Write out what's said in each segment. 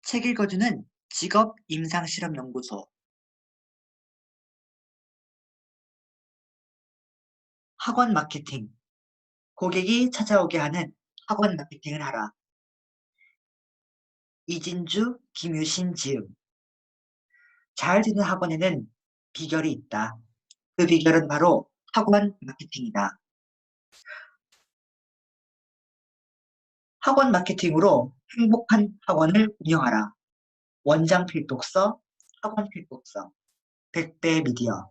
책 읽어주는 직업 임상실험연구소, 학원 마케팅, 고객이 찾아오게 하는 학원 마케팅을 하라. 이진주, 김유신, 지음. 잘 되는 학원에는 비결이 있다. 그 비결은 바로 학원 마케팅이다. 학원 마케팅으로 행복한 학원을 운영하라. 원장 필독서, 학원 필독서, 100배 미디어.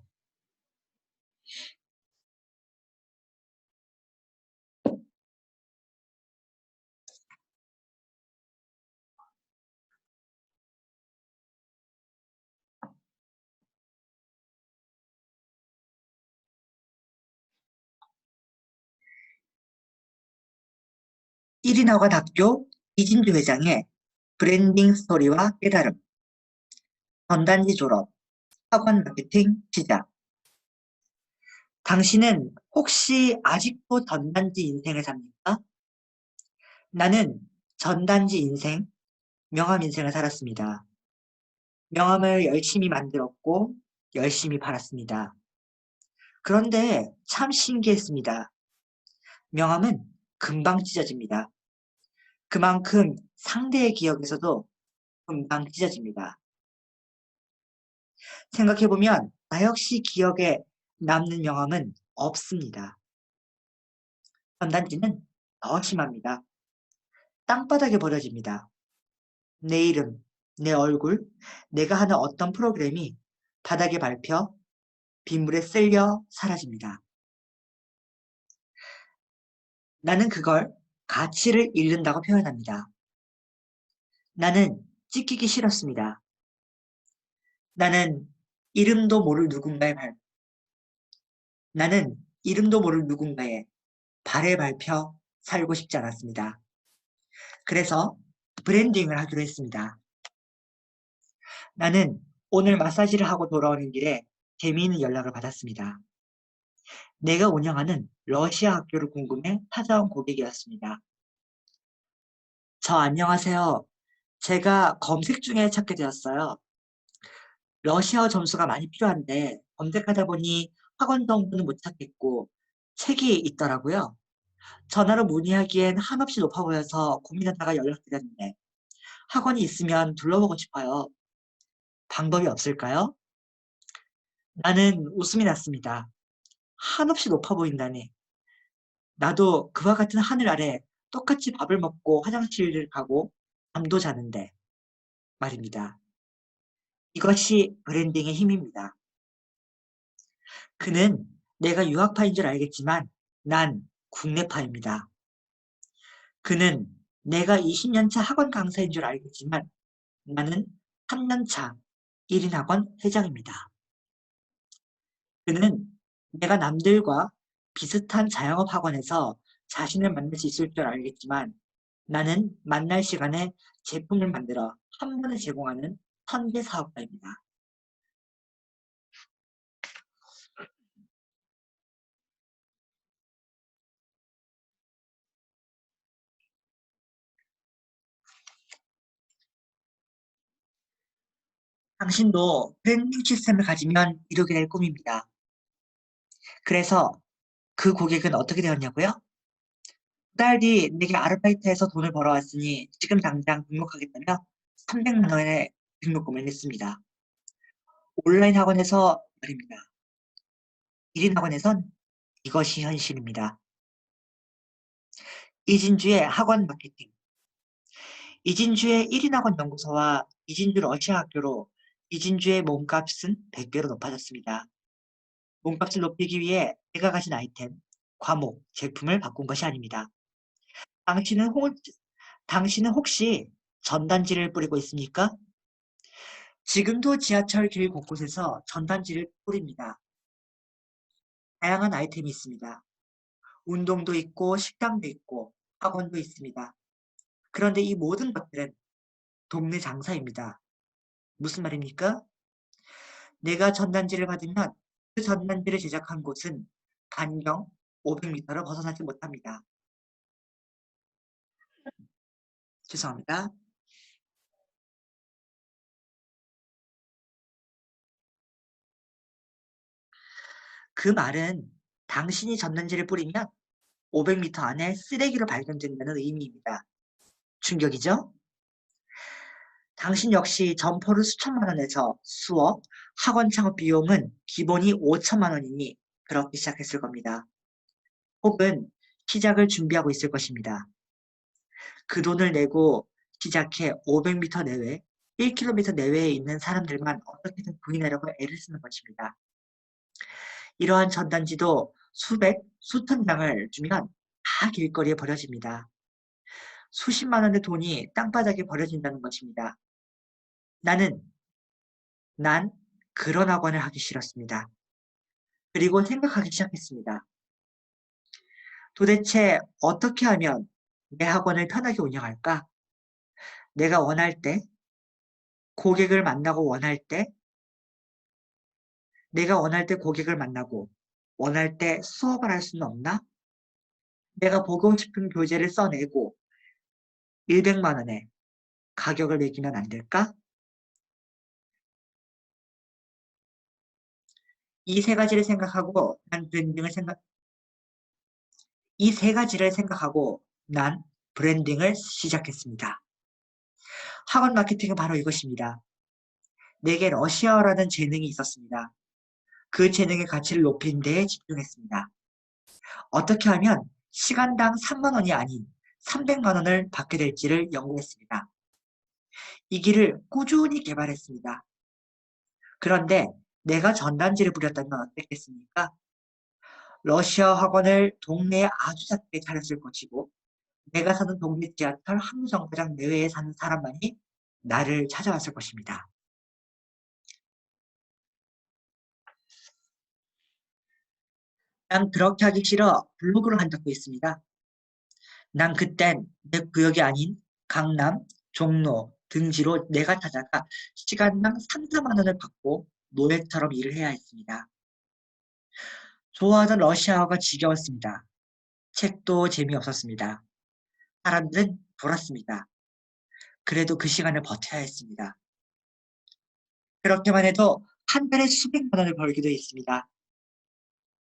일인학원 학교 이진주 회장의 브랜딩 스토리와 깨달음. 전단지 졸업, 학원 마케팅 시작. 당신은 혹시 아직도 전단지 인생을 삽니까? 나는 전단지 인생, 명함 인생을 살았습니다. 명함을 열심히 만들었고 열심히 팔았습니다. 그런데 참 신기했습니다. 명함은 금방 찢어집니다. 그만큼 상대의 기억에서도 금방 찢어집니다. 생각해보면 나 역시 기억에 남는 명함은 없습니다. 전단지는 더 심합니다. 땅바닥에 버려집니다. 내 이름, 내 얼굴, 내가 하는 어떤 프로그램이 바닥에 밟혀 빗물에 쓸려 사라집니다. 나는 그걸 가치를 잃는다고 표현합니다. 나는 찢기기 싫었습니다. 나는 이름도 모를 누군가의 나는 이름도 모를 누군가의 발에 밟혀 살고 싶지 않았습니다. 그래서 브랜딩을 하기로 했습니다. 나는 오늘 마사지를 하고 돌아오는 길에 재미있는 연락을 받았습니다. 내가 운영하는 러시아 학교를 궁금해 찾아온 고객이었습니다. 안녕하세요. 제가 검색 중에 찾게 되었어요. 러시아어 점수가 많이 필요한데 검색하다 보니 학원 정보는 못 찾겠고 책이 있더라고요. 전화로 문의하기엔 한없이 높아 보여서 고민하다가 연락드렸는데 학원이 있으면 둘러보고 싶어요. 방법이 없을까요? 나는 웃음이 났습니다. 한없이 높아 보인다니. 나도 그와 같은 하늘 아래 똑같이 밥을 먹고 화장실을 가고 잠도 자는데 말입니다. 이것이 브랜딩의 힘입니다. 그는 내가 유학파인 줄 알겠지만 난 국내파입니다. 그는 내가 20년 차 학원 강사인 줄 알겠지만 나는 3년 차 1인 학원 회장입니다. 그는 내가 남들과 비슷한 자영업 학원에서 자신을 만날 수 있을 줄 알겠지만 나는 만날 시간에 제품을 만들어 한 번에 제공하는 선계 사업가입니다. 당신도 브랜딩 시스템을 가지면 이루게 될 꿈입니다. 그래서 그 고객은 어떻게 되었냐고요? 2달 뒤 내게 아르바이트해서 돈을 벌어왔으니 지금 당장 등록하겠다며 300만 원의 등록금을 냈습니다. 온라인 학원에서 말입니다. 1인 학원에선 이것이 현실입니다. 이진주의 학원 마케팅. 이진주의 1인 학원 연구소와 이진주 러시아 학교로 이진주의 몸값은 100배로 높아졌습니다. 몸값을 높이기 위해 내가 가진 아이템, 과목, 제품을 바꾼 것이 아닙니다. 당신은, 당신은 혹시 전단지를 뿌리고 있습니까? 지금도 지하철 길 곳곳에서 전단지를 뿌립니다. 다양한 아이템이 있습니다. 운동도 있고 식당도 있고 학원도 있습니다. 그런데 이 모든 것들은 동네 장사입니다. 무슨 말입니까? 내가 전단지를 받으면 그 전단지를 제작한 곳은 반경 500m를 벗어나지 못합니다. 죄송합니다. 그 말은 당신이 전단지를 뿌리면 500m 안에 쓰레기로 발견된다는 의미입니다. 충격이죠? 당신 역시 점포를 수천만 원에서 수억, 학원 창업 비용은 기본이 5천만 원이니 그렇게 시작했을 겁니다. 혹은 시작을 준비하고 있을 것입니다. 그 돈을 내고 시작해 500m 내외, 1km 내외에 있는 사람들만 어떻게든 구인하려고 애를 쓰는 것입니다. 이러한 전단지도 수백, 수천 장을 주면 다 길거리에 버려집니다. 수십만 원의 돈이 땅바닥에 버려진다는 것입니다. 난 그런 학원을 하기 싫었습니다. 그리고 생각하기 시작했습니다. 도대체 어떻게 하면 내 학원을 편하게 운영할까? 내가 원할 때, 고객을 만나고 원할 때, 내가 원할 때 고객을 만나고 원할 때 수업을 할 수는 없나? 내가 보고 싶은 교재를 써내고 100만 원에 가격을 매기면 안 될까? 이 세 가지를 생각하고 난 브랜딩을 생각, 이 세 가지를 생각하고 난 브랜딩을 시작했습니다. 학원 마케팅은 바로 이것입니다. 내게 러시아어라는 재능이 있었습니다. 그 재능의 가치를 높이는 데에 집중했습니다. 어떻게 하면 시간당 3만 원이 아닌 300만 원을 받게 될지를 연구했습니다. 이 길을 꾸준히 개발했습니다. 그런데 내가 전단지를 뿌렸다면 어땠겠습니까? 러시아 학원을 동네에 아주 작게 차렸을 것이고 내가 사는 동네 지하철 한 정거장 내외에 사는 사람만이 나를 찾아왔을 것입니다. 난 그렇게 하기 싫어 블로그를 한 적도 있습니다. 난 그땐 내 구역이 아닌 강남, 종로, 등지로 내가 찾아가 시간당 3, 4만 원을 받고 노예처럼 일을 해야 했습니다. 좋아하던 러시아어가 지겨웠습니다. 책도 재미없었습니다. 사람들은 돌았습니다. 그래도 그 시간을 버텨야 했습니다. 그렇게만 해도 한 달에 수백만 원을 벌기도 했습니다.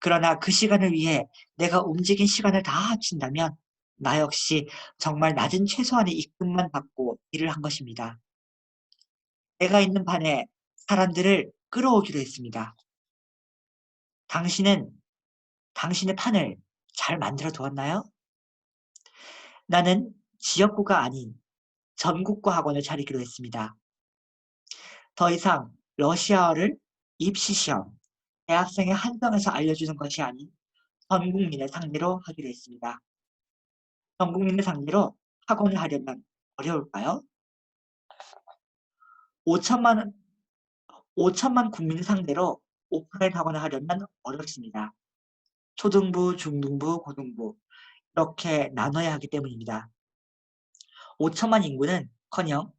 그러나 그 시간을 위해 내가 움직인 시간을 다 합친다면 나 역시 정말 낮은 최소한의 임금만 받고 일을 한 것입니다. 내가 있는 반에 사람들을 끌어오기로 했습니다. 당신은 당신의 판을 잘 만들어 두었나요? 나는 지역구가 아닌 전국구 학원을 차리기로 했습니다. 더 이상 러시아어를 입시시험, 대학생의 한정에서 알려주는 것이 아닌 전 국민을 상대로 하기로 했습니다. 전 국민을 상대로 학원을 하려면 어려울까요? 5천만, 5천만 국민을 상대로 오프라인 학원을 하려면 어렵습니다. 초등부, 중등부, 고등부 이렇게 나눠야 하기 때문입니다. 5천만 인구는 커녕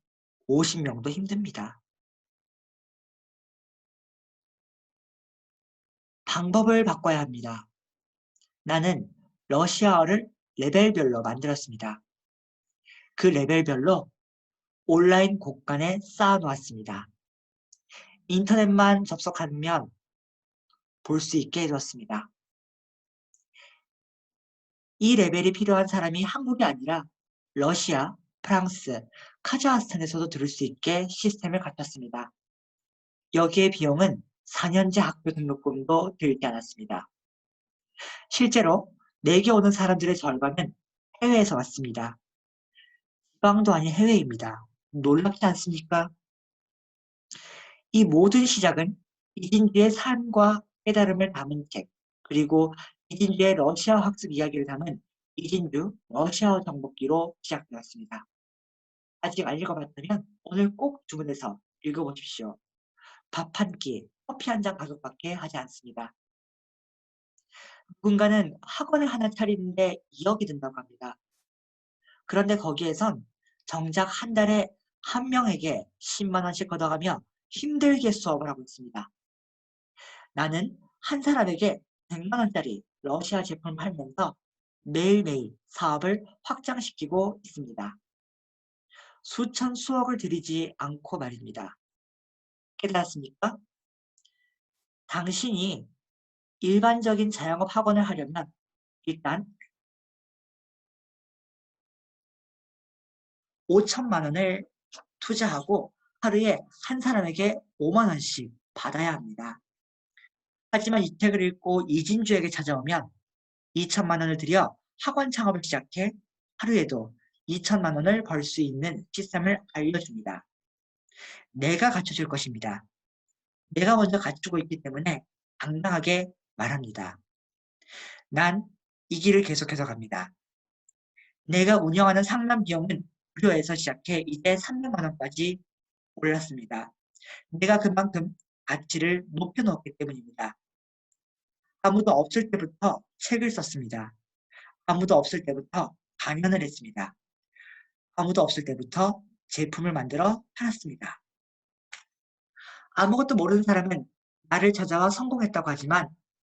50명도 힘듭니다. 방법을 바꿔야 합니다. 나는 러시아어를 레벨별로 만들었습니다. 그 레벨별로 온라인 곳간에 쌓아놓았습니다. 인터넷만 접속하면 볼 수 있게 해뒀습니다. 이 레벨이 필요한 사람이 한국이 아니라 러시아, 프랑스, 카자흐스탄에서도 들을 수 있게 시스템을 갖췄습니다. 여기에 비용은 4년제 학교 등록금도 들지 않았습니다. 실제로 내게 오는 사람들의 절반은 해외에서 왔습니다. 지방도 아닌 해외입니다. 놀랍지 않습니까? 이 모든 시작은 이진주의 삶과 깨달음을 담은 책, 그리고 이진주의 러시아 학습 이야기를 담은 이진주 러시아어 정복기로 시작되었습니다. 아직 안 읽어봤다면 오늘 꼭 주문해서 읽어보십시오. 밥 한 끼, 커피 한 잔 가격밖에 하지 않습니다. 누군가는 학원을 하나 차리는데 2억이 든다고 합니다. 그런데 거기에선 정작 한 달에 한 명에게 10만 원씩 걷어가며 힘들게 수업을 하고 있습니다. 나는 한 사람에게 100만 원짜리 러시아 제품을 팔면서 매일매일 사업을 확장시키고 있습니다. 수천 수억을 들이지 않고 말입니다. 깨달았습니까? 당신이 일반적인 자영업 학원을 하려면 일단 5천만 원을 투자하고 하루에 한 사람에게 5만 원씩 받아야 합니다. 하지만 이 책을 읽고 이진주에게 찾아오면 2천만 원을 들여 학원 창업을 시작해 하루에도 2천만 원을 벌 수 있는 시스템을 알려줍니다. 내가 갖춰줄 것입니다. 내가 먼저 갖추고 있기 때문에 당당하게 말합니다. 난 이 길을 계속해서 갑니다. 내가 운영하는 상담 비용은 무료에서 시작해 이제 300만 원까지 올랐습니다. 내가 그만큼 가치를 높여놓았기 때문입니다. 아무도 없을 때부터 책을 썼습니다. 아무도 없을 때부터 강연을 했습니다. 아무도 없을 때부터 제품을 만들어 팔았습니다. 아무것도 모르는 사람은 나를 찾아와 성공했다고 하지만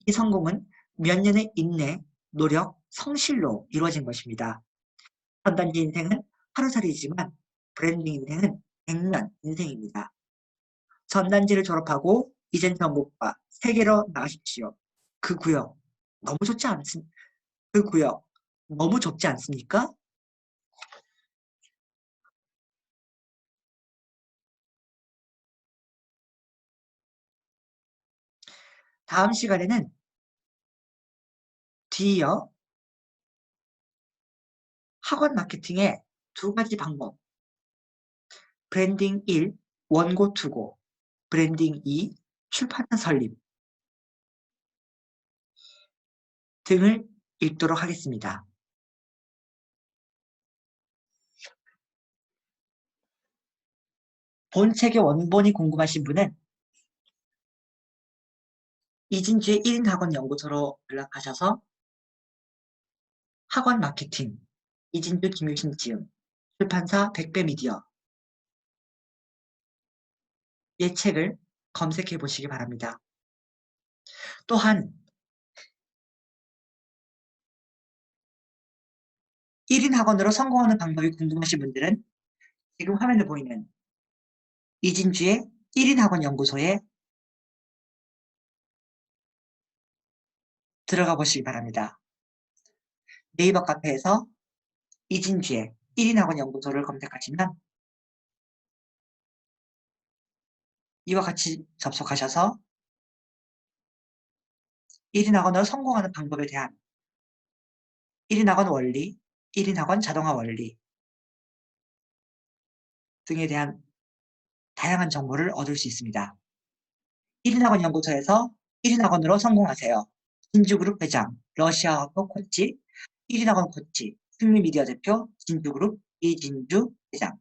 이 성공은 몇 년의 인내, 노력, 성실로 이루어진 것입니다. 전단지 인생은 하루살이지만 브랜딩 인생은 100년 인생입니다. 전단지를 졸업하고 이젠 전국과 세계로 나가십시오. 그 구역 너무 좋지 않습니까? 그 구역 너무 좁지 않습니까? 다음 시간에는 뒤이어 학원 마케팅의 두 가지 방법, 브랜딩 1, 원고 투고, 브랜딩 2, 출판사 설립 등을 읽도록 하겠습니다. 본 책의 원본이 궁금하신 분은 이진주의 1인 학원 연구소로 연락하셔서 학원 마케팅, 이진주 김유신 지음, 출판사 백배미디어 의 책을 검색해 보시기 바랍니다. 또한 1인 학원으로 성공하는 방법이 궁금하신 분들은 지금 화면에 보이는 이진주의 1인 학원 연구소에 들어가 보시기 바랍니다. 네이버 카페에서 이진주의 1인 학원 연구소를 검색하시면 이와 같이 접속하셔서 1인 학원으로 성공하는 방법에 대한 1인 학원 원리, 1인 학원 자동화 원리 등에 대한 다양한 정보를 얻을 수 있습니다. 1인 학원 연구소에서 1인 학원으로 성공하세요. 진주그룹 회장, 러시아학원 코치, 1인 학원 코치, 승리미디어 대표, 진주그룹 이진주 회장.